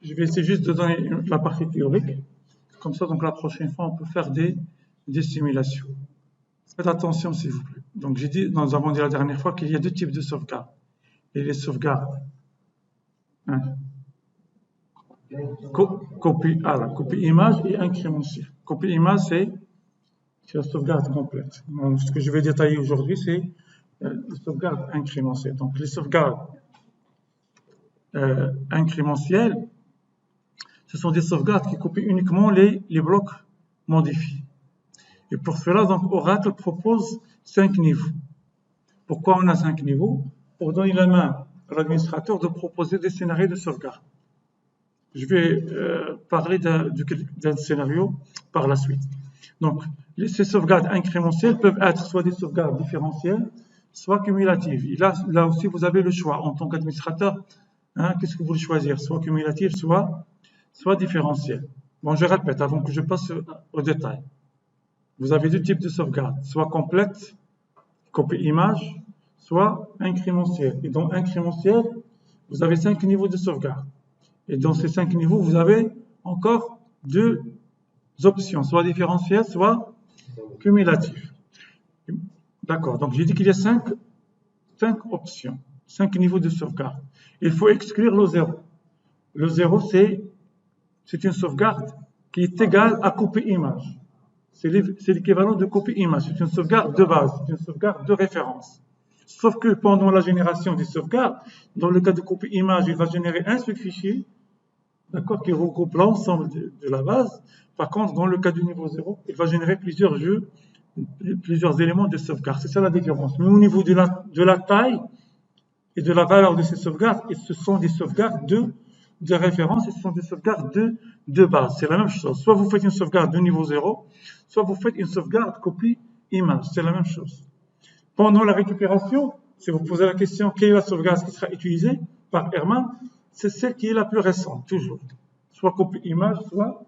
je vais essayer juste de donner la partie théorique. Comme ça, donc la prochaine fois, on peut faire des simulations. Faites attention, s'il vous plaît. Donc, nous avons dit la dernière fois qu'il y a deux types de sauvegarde. Et les sauvegardes. Hein, copie image et incrémentielle. Copie image, c'est la sauvegarde complète. Donc, ce que je vais détailler aujourd'hui, c'est les sauvegardes incrémentielles. Donc, les sauvegardes incrémentielles, ce sont des sauvegardes qui copient uniquement les blocs modifiés. Et pour cela, donc, Oracle propose 5 niveaux. Pourquoi on a 5 niveaux? Pour donner la main à l'administrateur de proposer des scénarios de sauvegarde. Je vais parler d'un scénario par la suite. Donc, ces sauvegardes incrémentielles peuvent être soit des sauvegardes différentielles, soit cumulatives. Et là aussi, vous avez le choix en tant qu'administrateur. Hein, qu'est-ce que vous voulez choisir? Soit cumulative, soit différentielle. Bon, je répète avant que je passe au détail. Vous avez deux types de sauvegarde, soit complète, copie image, soit incrémentielle. Et dans incrémentielle, vous avez 5 niveaux de sauvegarde. Et dans ces 5 niveaux, vous avez encore 2 options, soit différentielle, soit cumulative. D'accord, donc j'ai dit qu'il y a 5 options, 5 niveaux de sauvegarde. Il faut exclure le 0. Le 0, c'est une sauvegarde qui est égale à copie image. C'est l'équivalent de copie image. C'est une sauvegarde de base, c'est une sauvegarde de référence. Sauf que pendant la génération des sauvegardes, dans le cas de copie image, il va générer un seul fichier, d'accord, qui regroupe l'ensemble de la base. Par contre, dans le cas du niveau 0, il va générer plusieurs éléments de sauvegarde. C'est ça la différence. Mais au niveau de la taille et de la valeur de ces sauvegardes, ce sont des sauvegardes de référence et ce sont des sauvegardes de base. C'est la même chose. Soit vous faites une sauvegarde de niveau 0, soit vous faites une sauvegarde copie image. C'est la même chose. Pendant la récupération, si vous posez la question quelle est la sauvegarde qui sera utilisée par Herman, c'est celle qui est la plus récente, toujours. Soit copie image, soit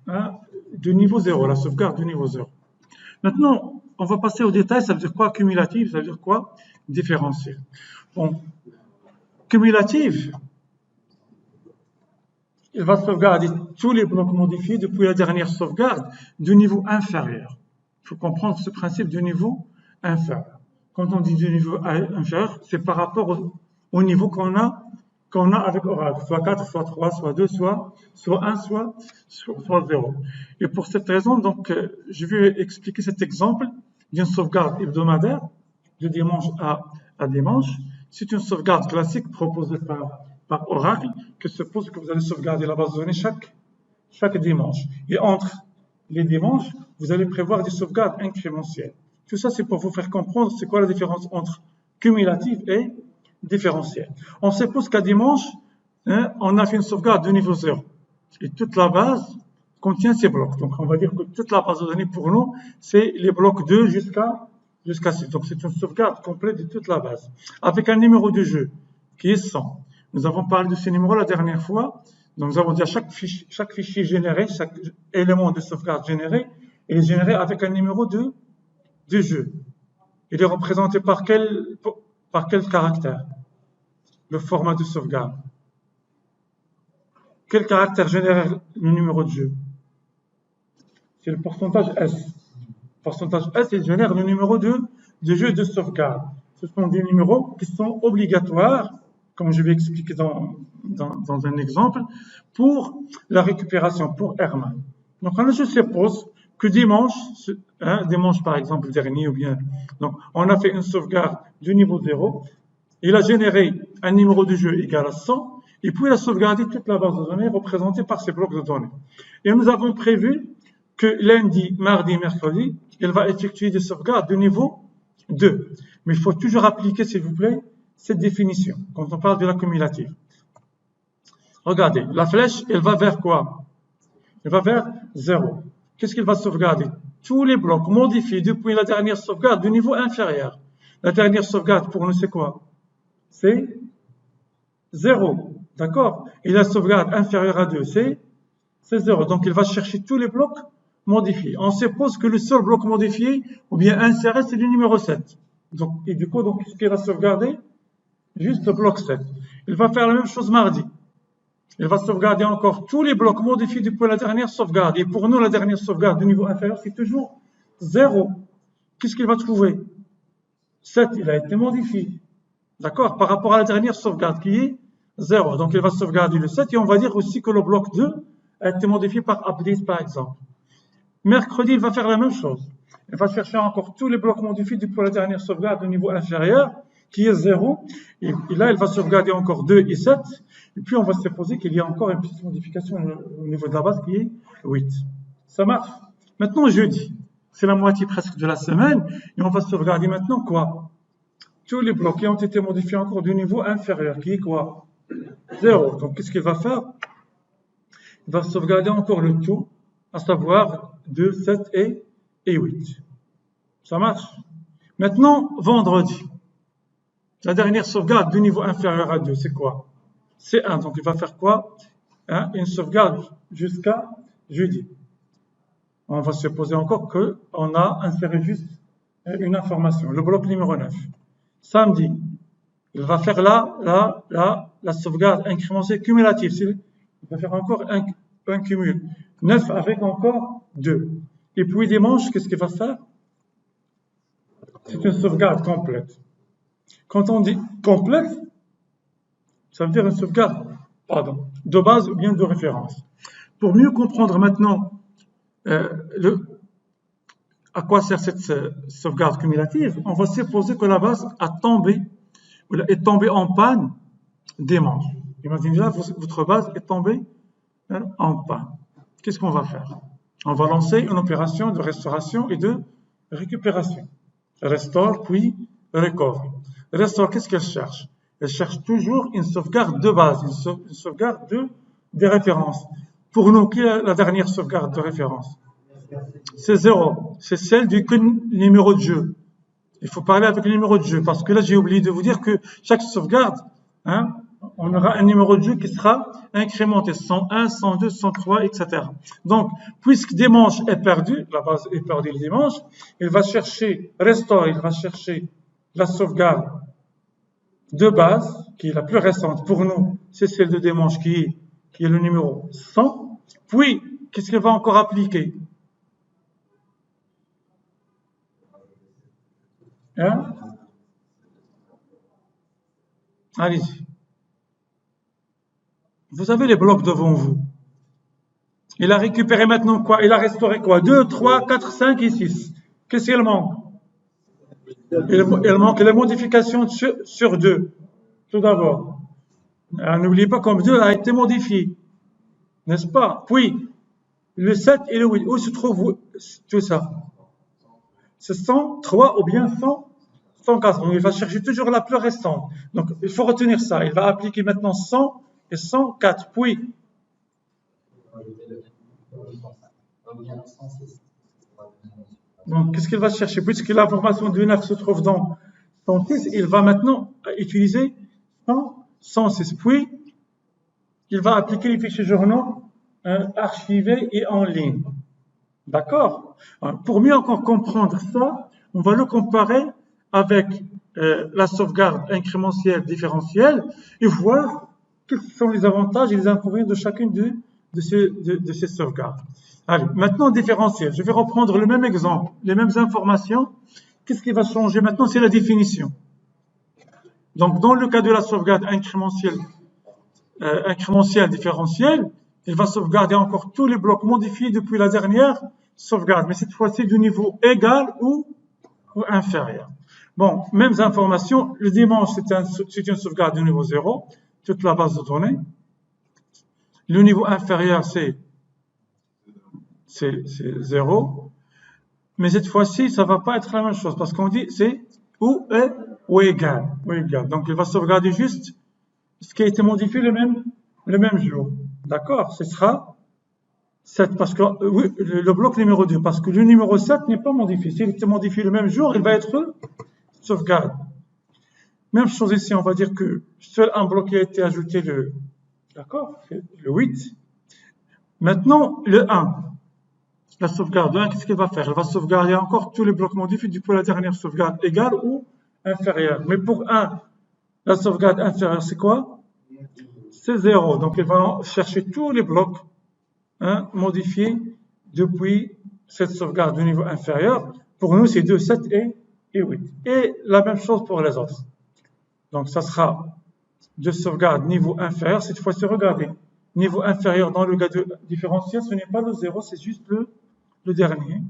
de niveau 0, la sauvegarde de niveau 0. Maintenant, on va passer au détail. Ça veut dire quoi cumulative? Ça veut dire quoi différentiel? Bon, cumulative, il va sauvegarder tous les blocs modifiés depuis la dernière sauvegarde du niveau inférieur. Il faut comprendre ce principe du niveau inférieur. Quand on dit du niveau inférieur, c'est par rapport au niveau qu'on a avec Oracle, soit 4, soit 3, soit 2, soit 1, soit 0. Et pour cette raison, donc, je vais expliquer cet exemple d'une sauvegarde hebdomadaire de dimanche à dimanche. C'est une sauvegarde classique proposée par Oracle qui suppose que vous allez sauvegarder la base de données chaque dimanche. Et entre les dimanches, vous allez prévoir des sauvegardes incrémentielles. Tout ça, c'est pour vous faire comprendre c'est quoi la différence entre cumulative et différentielle. On suppose qu'à dimanche, on a fait une sauvegarde de niveau 0. Et toute la base contient ces blocs. Donc, on va dire que toute la base de données pour nous, c'est les blocs 2 jusqu'à 6. Donc, c'est une sauvegarde complète de toute la base. Avec un numéro de jeu qui est 100. Nous avons parlé de ce numéro la dernière fois. Donc, nous avons dit à chaque fichier généré, chaque élément de sauvegarde généré, il est généré avec un numéro de jeu. Il est représenté par quel caractère? Le format de sauvegarde. Quel caractère génère le numéro de jeu? C'est le pourcentage S. Le pourcentage S, il génère le numéro de jeu de sauvegarde. Ce sont des numéros qui sont obligatoires, comme je vais expliquer dans un exemple, pour la récupération, pour Herman. Donc, je suppose que dimanche par exemple dernier, ou bien, donc, on a fait une sauvegarde du niveau 0, il a généré un numéro de jeu égal à 100, et puis il a sauvegardé toute la base de données représentée par ces blocs de données. Et nous avons prévu que lundi, mardi, mercredi, il va effectuer des sauvegardes de niveau 2. Mais il faut toujours appliquer, s'il vous plaît, cette définition, quand on parle de la cumulative. Regardez, la flèche, elle va vers quoi? Elle va vers 0. Qu'est-ce qu'il va sauvegarder? Tous les blocs modifiés depuis la dernière sauvegarde du niveau inférieur. La dernière sauvegarde pour nous, c'est quoi? C'est 0. D'accord? Et la sauvegarde inférieure à 2, c'est 0. Donc, il va chercher tous les blocs modifiés. On suppose que le seul bloc modifié, ou bien inséré, c'est le numéro 7. Donc, et du coup, qu'est-ce qu'il va sauvegarder? Juste le bloc 7. Il va faire la même chose mardi. Il va sauvegarder encore tous les blocs modifiés depuis la dernière sauvegarde. Et pour nous, la dernière sauvegarde du niveau inférieur, c'est toujours 0. Qu'est-ce qu'il va trouver? 7, il a été modifié. D'accord? Par rapport à la dernière sauvegarde qui est 0. Donc, il va sauvegarder le 7 et on va dire aussi que le bloc 2 a été modifié par update, par exemple. Mercredi, il va faire la même chose. Il va chercher encore tous les blocs modifiés depuis la dernière sauvegarde au niveau inférieur qui est 0. Et là, il va sauvegarder encore 2 et 7. Et puis, on va supposer qu'il y a encore une petite modification au niveau de la base qui est 8. Ça marche? Maintenant, jeudi. C'est la moitié presque de la semaine. Et on va sauvegarder maintenant quoi? Tous les blocs qui ont été modifiés encore du niveau inférieur, qui est quoi? 0. Donc, qu'est-ce qu'il va faire? Il va sauvegarder encore le tout, à savoir 2, 7 et 8. Ça marche? Maintenant, vendredi. La dernière sauvegarde du niveau inférieur à 2, c'est quoi? C'est 1. Donc, il va faire quoi? Une sauvegarde jusqu'à jeudi. On va supposer encore qu'on a inséré juste une information, le bloc numéro 9. Samedi, il va faire la sauvegarde incrémentée cumulative. Il va faire encore un cumul. 9 avec encore 2. Et puis dimanche, qu'est-ce qu'il va faire? C'est une sauvegarde complète. Quand on dit complète, ça veut dire une sauvegarde, de base ou bien de référence. Pour mieux comprendre maintenant à quoi sert cette sauvegarde cumulative, on va supposer que la base est tombée en panne dimanche. Imaginez là, votre base est tombée en panne. Qu'est-ce qu'on va faire? On va lancer une opération de restauration et de récupération. Restore, puis recover. Restore, qu'est-ce qu'elle cherche? Elle cherche toujours une sauvegarde de base, une sauvegarde des références. Pour nous, quelle est la dernière sauvegarde de référence? C'est 0. C'est celle du numéro de jeu. Il faut parler avec le numéro de jeu, parce que là, j'ai oublié de vous dire que chaque sauvegarde, on aura un numéro de jeu qui sera incrémenté, 101, 102, 103, etc. Donc, puisque dimanche est perdu, la base est perdue le dimanche, il va chercher, restore, il va chercher la sauvegarde de base, qui est la plus récente pour nous, c'est celle de dimanche qui est le numéro 100. Puis, qu'est-ce qu'il va encore appliquer? Allez-y. Vous avez les blocs devant vous. Il a récupéré maintenant quoi? Il a restauré quoi? 2, 3, 4, 5 et 6. Qu'est-ce qu'il manque? Il manque les modifications sur 2. Tout d'abord. N'oubliez pas comme 2 a été modifié. N'est-ce pas? Puis, le 7 et le 8. Où se trouve tout ça? C'est 103 ou bien 104. Donc, il va chercher toujours la plus récente. Donc, il faut retenir ça. Il va appliquer maintenant 100 et 104. Puis, donc, qu'est-ce qu'il va chercher? Puisque l'information du 9 se trouve dans 106, il va maintenant utiliser 106. Puis, il va appliquer les fichiers journaux archivés et en ligne. D'accord? Pour mieux encore comprendre ça, on va le comparer avec la sauvegarde incrémentielle différentielle et voir quels sont les avantages et les inconvénients de chacune de ces sauvegardes. Allez, maintenant différentiel. Je vais reprendre le même exemple, les mêmes informations. Qu'est-ce qui va changer maintenant? C'est la définition. Donc, dans le cas de la sauvegarde incrémentielle différentielle, il va sauvegarder encore tous les blocs modifiés depuis la dernière sauvegarde, mais cette fois-ci du niveau égal ou inférieur. Bon, mêmes informations. Le dimanche, c'est une sauvegarde du niveau 0, toute la base de données. Le niveau inférieur, c'est 0. Mais cette fois-ci, ça ne va pas être la même chose, parce qu'on dit c'est ou égal. Donc, il va sauvegarder juste ce qui a été modifié le même jour. D'accord? Ce sera 7, parce que le bloc numéro 2, parce que le numéro 7 n'est pas modifié. S'il était modifié le même jour, il va être sauvegarde. Même chose ici, on va dire que seul un bloc qui a été ajouté, d'accord? Le 8. Maintenant, le 1. La sauvegarde 1, qu'est-ce qu'il va faire? Il va sauvegarder encore tous les blocs modifiés depuis la dernière sauvegarde égale ou inférieure. Mais pour 1, la sauvegarde inférieure, c'est quoi? c'est 0. Donc, il va chercher tous les blocs modifiés depuis cette sauvegarde du niveau inférieur. Pour nous, c'est 2, 7 et 8. Et la même chose pour les autres. Donc, ça sera de sauvegarde niveau inférieur. Cette fois-ci, regardez. Niveau inférieur dans le cas de différentiel, ce n'est pas le 0, c'est juste le dernier.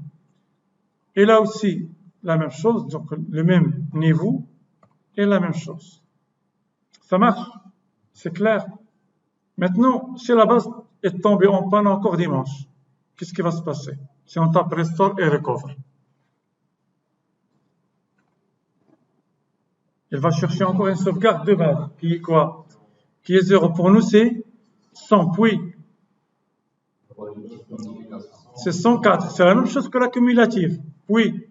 Et là aussi, la même chose. Donc, le même niveau et la même chose. Ça marche? C'est clair? Maintenant, si la base est tombée en panne encore dimanche, qu'est-ce qui va se passer? Si on tape Restore et Recover. Il va chercher encore une sauvegarde de base, qui est quoi? Qui est 0. Pour nous, c'est 100, puis c'est 104. C'est la même chose que la cumulative. Puis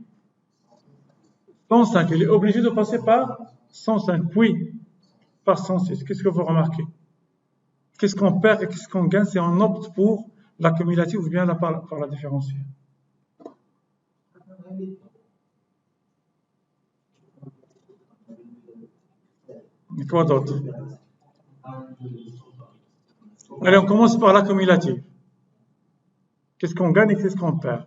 105. Il est obligé de passer par 105, puis par 106. Qu'est-ce que vous remarquez? Qu'est-ce qu'on perd et qu'est-ce qu'on gagne si on opte pour la cumulative ou bien par la différentielle? Et quoi d'autre? Allez, on commence par la cumulative. Qu'est-ce qu'on gagne et qu'est-ce qu'on perd?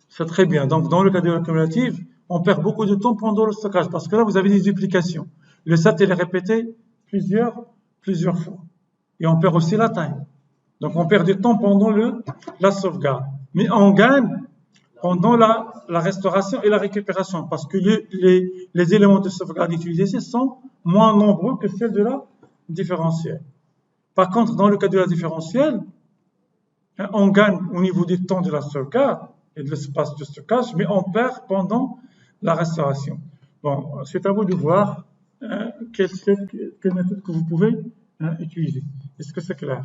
C'est très bien. Donc, dans le cas de la cumulative, on perd beaucoup de temps pendant le stockage parce que là, vous avez des duplications. Le SAT, il est répété plusieurs fois. Et on perd aussi la taille. Donc, on perd du temps pendant la sauvegarde. Mais on gagne pendant la restauration et la récupération parce que les éléments de sauvegarde utilisés sont moins nombreux que ceux de la différentielle. Par contre, dans le cas de la différentielle, on gagne au niveau du temps de la sauvegarde et de l'espace de stockage, mais on perd pendant la restauration. Bon, c'est à vous de voir quelle méthode que vous pouvez utiliser. Est-ce que c'est clair?